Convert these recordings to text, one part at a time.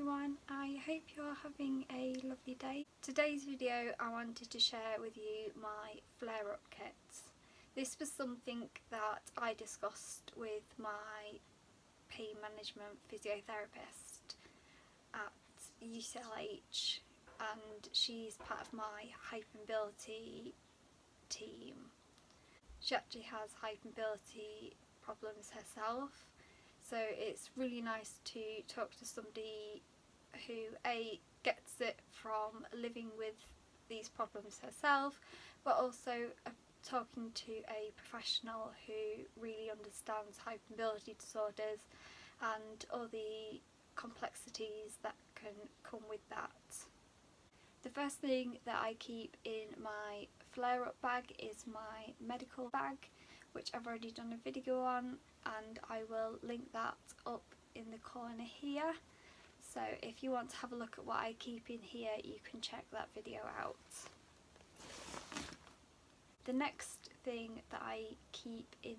everyone, I hope you're having a lovely day. Today's video I wanted to share with you my flare-up kits. This was something that I discussed with my pain management physiotherapist at UCLH, and she's part of my hypermobility team. She actually has hypermobility problems herself. So it's really nice to talk to somebody who gets it from living with these problems herself, but also talking to a professional who really understands hypermobility disorders and all the complexities that can come with that. The first thing that I keep in my flare-up bag is my medical bag, which I've already done a video on, and I will link that up in the corner here. So if you want to have a look at what I keep in here, you can check that video out. The next thing that I keep in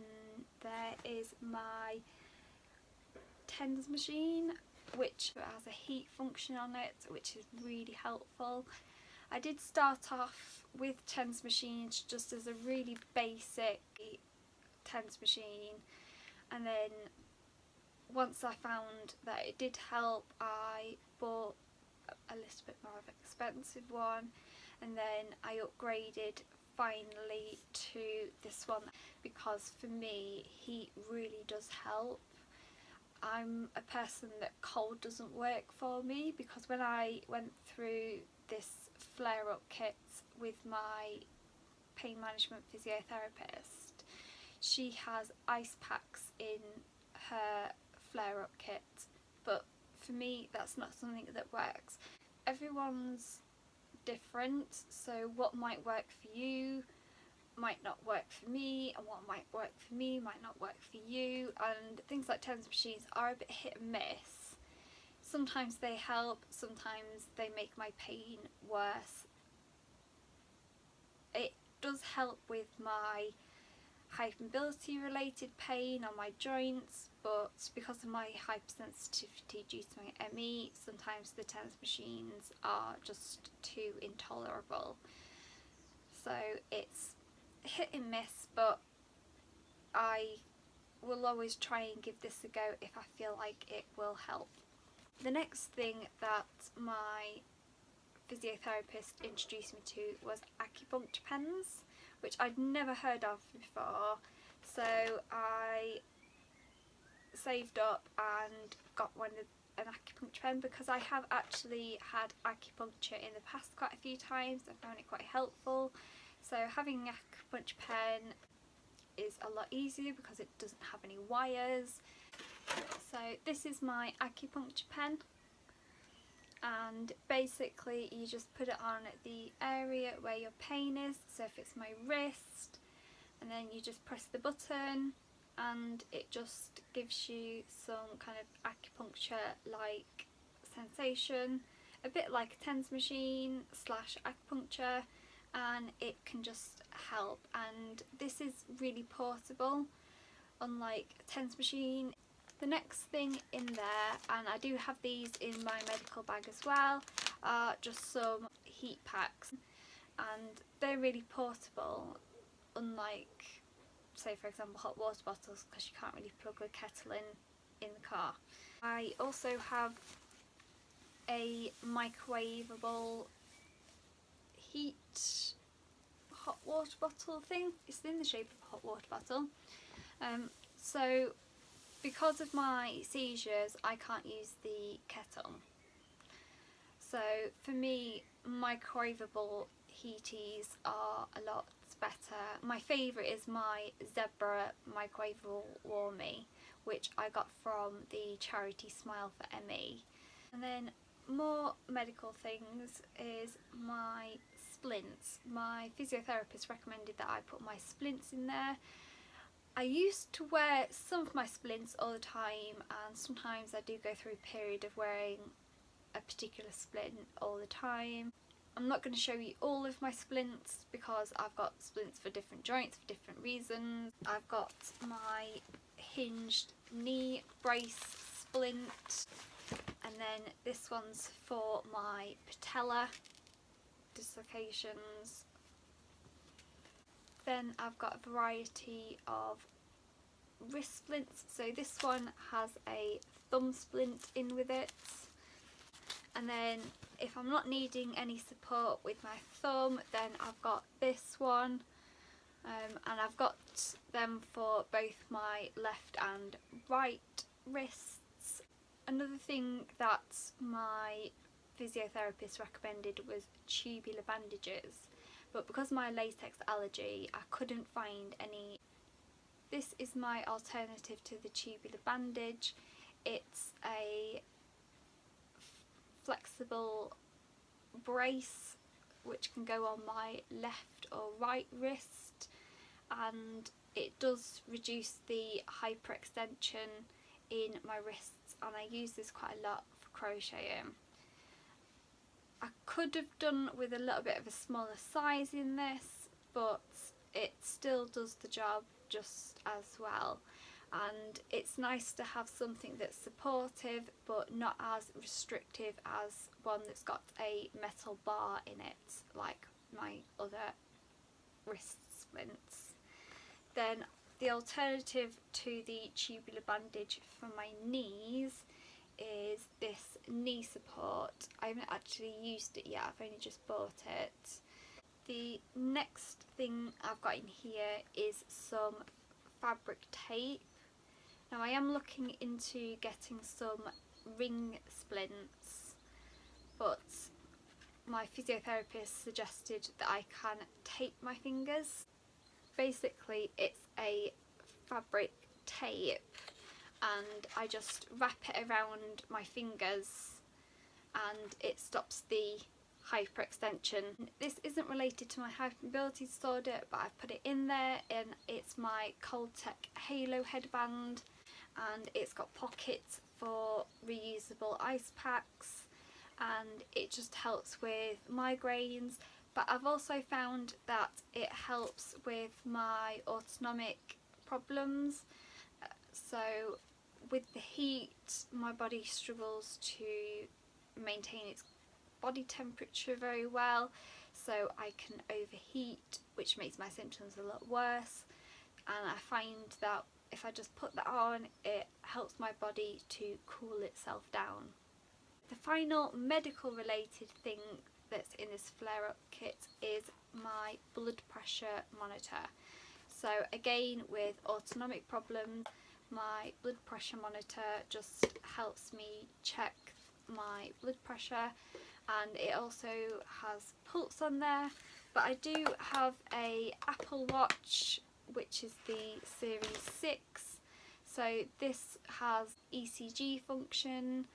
there is my TENS machine, which has a heat function on it, which is really helpful. I did start off with TENS machines just as a really basic TENS machine, and then once I found that it did help, I bought a little bit more of an expensive one, and then I upgraded finally to this one because for me heat really does help. I'm a person that cold doesn't work for me, because when I went through this flare-up kit with my pain management physiotherapist, she has ice packs in her flare-up kit, but for me that's not something that works. Everyone's different, so what might work for you might not work for me, and what might work for me might not work for you, and things like TENS machines are a bit hit and miss. Sometimes they help, sometimes they make my pain worse. It does help with my hypermobility related pain on my joints, but because of my hypersensitivity due to my ME, sometimes the TENS machines are just too intolerable. So it's hit and miss, but I will always try and give this a go if I feel like it will help. The next thing that my physiotherapist introduced me to was acupuncture pens, which I'd never heard of before, so I saved up and got an acupuncture pen, because I have actually had acupuncture in the past quite a few times. I found it quite helpful, so having an acupuncture pen is a lot easier because it doesn't have any wires. So this is my acupuncture pen, and basically you just put it on the area where your pain is. So if it's my wrist, and then you just press the button and it just gives you some kind of acupuncture like sensation, a bit like a TENS machine slash acupuncture, and it can just help. And this is really portable, unlike a TENS machine. The next thing in there, and I do have these in my medical bag as well, are just some heat packs, and they're really portable, unlike, say for example, hot water bottles, because you can't really plug a kettle in the car. I also have a microwavable heat hot water bottle thing. It's in the shape of a hot water bottle. So because of my seizures, I can't use the kettle. So for me, microwavable heaties are a lot better. My favourite is my Zebra microwavable warmie, which I got from the charity Smile for ME. And then more medical things is my Splints. My physiotherapist recommended that I put my Splints in there. I used to wear some of my Splints all the time, and sometimes I do go through a period of wearing a particular splint all the time. I'm not going to show you all of my Splints because I've got Splints for different joints for different reasons. I've got my hinged knee brace splint, and then this one's for my patella dislocations. Then I've got a variety of wrist splints. So this one has a thumb splint in with it, and then if I'm not needing any support with my thumb, then I've got this one, and I've got them for both my left and right wrists. Another thing that my physiotherapist recommended was tubular bandages, but because of my latex allergy I couldn't find any. This is my alternative to the tubular bandage. It's a flexible brace which can go on my left or right wrist, and it does reduce the hyperextension in my wrists, and I use this quite a lot for crocheting. I could have done with a little bit of a smaller size in this, but it still does the job just as well, and it's nice to have something that's supportive but not as restrictive as one that's got a metal bar in it like my other wrist splints. Then the alternative to the tubular bandage for my knees is this knee support. I haven't actually used it yet, I've only just bought it. The next thing I've got in here is some fabric tape. Now I am looking into getting some ring splints, but my physiotherapist suggested that I can tape my fingers. Basically it's a fabric tape, and I just wrap it around my fingers and it stops the hyperextension. This isn't related to my hypermobility disorder, but I've put it in there, and it's my Coldtech Halo headband, and it's got pockets for reusable ice packs, and it just helps with migraines. But I've also found that it helps with my autonomic problems. So with the heat, my body struggles to maintain its body temperature very well, so I can overheat, which makes my symptoms a lot worse, and I find that if I just put that on, it helps my body to cool itself down. The final medical related thing that's in this flare-up kit is my blood pressure monitor. So again, with autonomic problems, my blood pressure monitor just helps me check my blood pressure, and it also has pulse on there. But I do have a Apple Watch, which is the Series 6, so this has ECG function,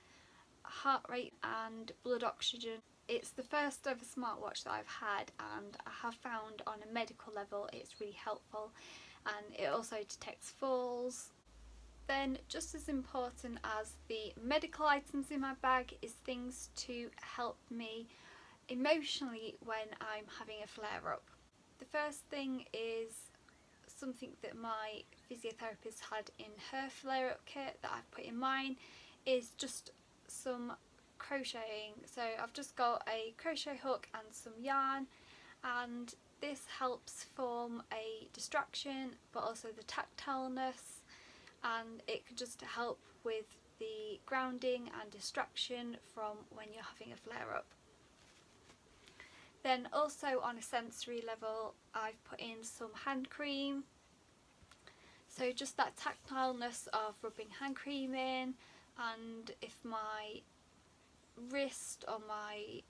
heart rate and blood oxygen. It's the first ever smartwatch that I've had, and I have found on a medical level it's really helpful, and it also detects falls. Then just as important as the medical items in my bag is things to help me emotionally when I'm having a flare-up. The first thing is something that my physiotherapist had in her flare-up kit that I've put in mine, is just some crocheting. So I've just got a crochet hook and some yarn, and this helps form a distraction but also the tactileness, and it can just help with the grounding and distraction from when you're having a flare-up. Then also on a sensory level, I've put in some hand cream, so just that tactileness of rubbing hand cream in, and if my wrist or my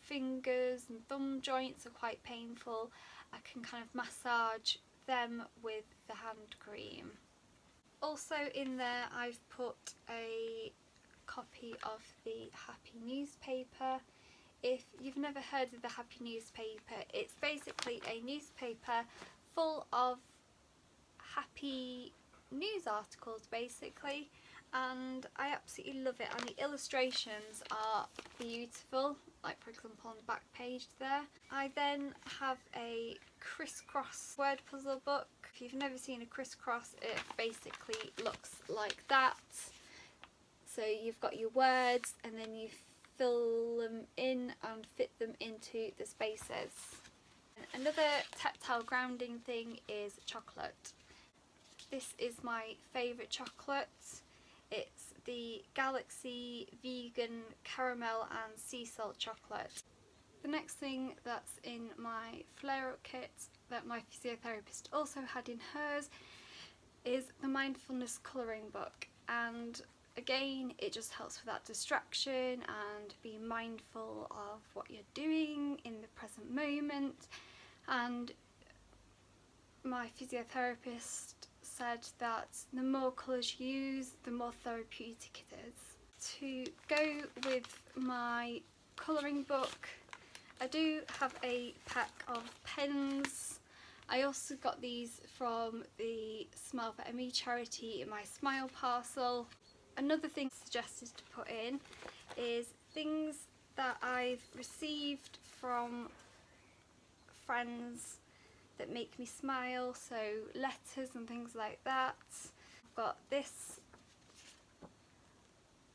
fingers and thumb joints are quite painful, I can kind of massage them with the hand cream. Also in there I've put a copy of the Happy newspaper. If you've never heard of the Happy newspaper, it's basically a newspaper full of happy news articles basically, and I absolutely love it, and the illustrations are beautiful, like for example on the back page there. I then have a crisscross word puzzle book. If you've never seen a crisscross, it basically looks like that. So you've got your words and then you fill them in and fit them into the spaces. And another tactile grounding thing is chocolate. This is my favourite chocolate. It's the Galaxy Vegan Caramel and Sea Salt chocolate. The next thing that's in my flare-up kit that my physiotherapist also had in hers is the mindfulness colouring book, and again it just helps with that distraction and being mindful of what you're doing in the present moment. And my physiotherapist said that the more colours you use, the more therapeutic it is. To go with my colouring book, I do have a pack of pens. I also got these from the Smile for ME charity in my Smile parcel. Another thing suggested to put in is things that I've received from friends that make me smile, so letters and things like that. I've got this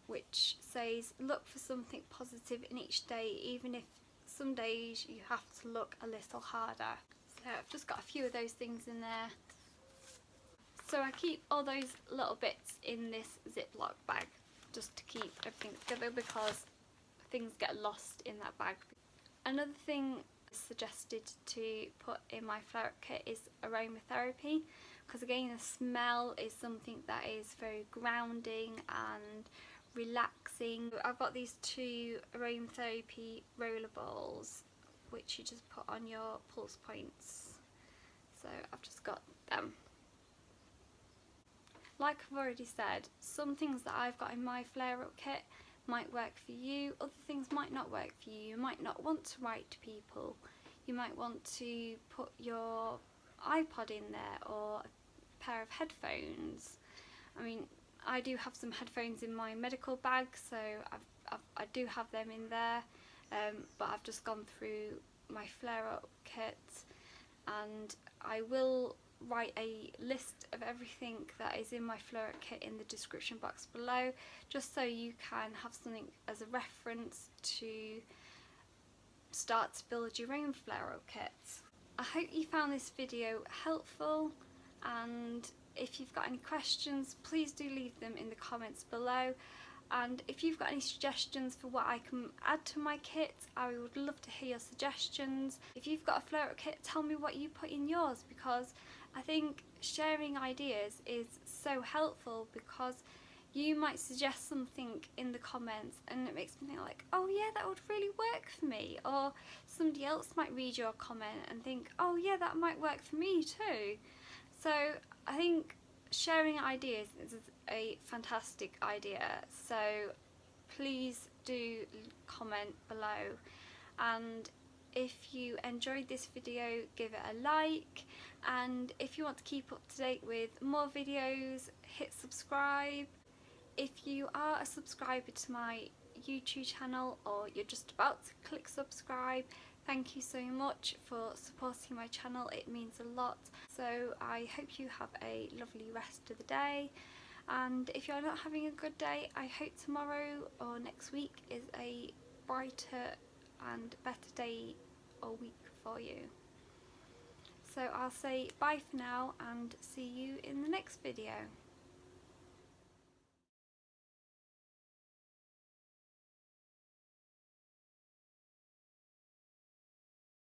which says look for something positive in each day, even if some days you have to look a little harder. So I've just got a few of those things in there. So I keep all those little bits in this Ziploc bag just to keep everything together because things get lost in that bag. Another thing suggested to put in my flare-up kit is aromatherapy, because again the smell is something that is very grounding and relaxing. I've got these two aromatherapy roller balls which you just put on your pulse points, so I've just got them. Like I've already said, some things that I've got in my flare-up kit might work for you, other things might not work for you. You might not want to write to people, you might want to put your iPod in there or a pair of headphones. I mean, I do have some headphones in my medical bag, so I do have them in there, but I've just gone through my flare-up kit, and I will write a list of everything that is in my flare-up kit in the description box below, just so you can have something as a reference to start to build your own flare-up kit. I hope you found this video helpful, and if you've got any questions, please do leave them in the comments below. And if you've got any suggestions for what I can add to my kit, I would love to hear your suggestions. If you've got a flare-up kit, tell me what you put in yours, because I think sharing ideas is so helpful, because you might suggest something in the comments and it makes me think like, oh yeah, that would really work for me, or somebody else might read your comment and think, oh yeah, that might work for me too. So I think sharing ideas is a fantastic idea, so please do comment below, and if you enjoyed this video, give it a like, and if you want to keep up to date with more videos, hit subscribe. If you are a subscriber to my YouTube channel, or you're just about to click subscribe, thank you so much for supporting my channel, it means a lot. So I hope you have a lovely rest of the day, and if you're not having a good day, I hope tomorrow or next week is a brighter and better day or week for you. So I'll say bye for now and see you in the next video.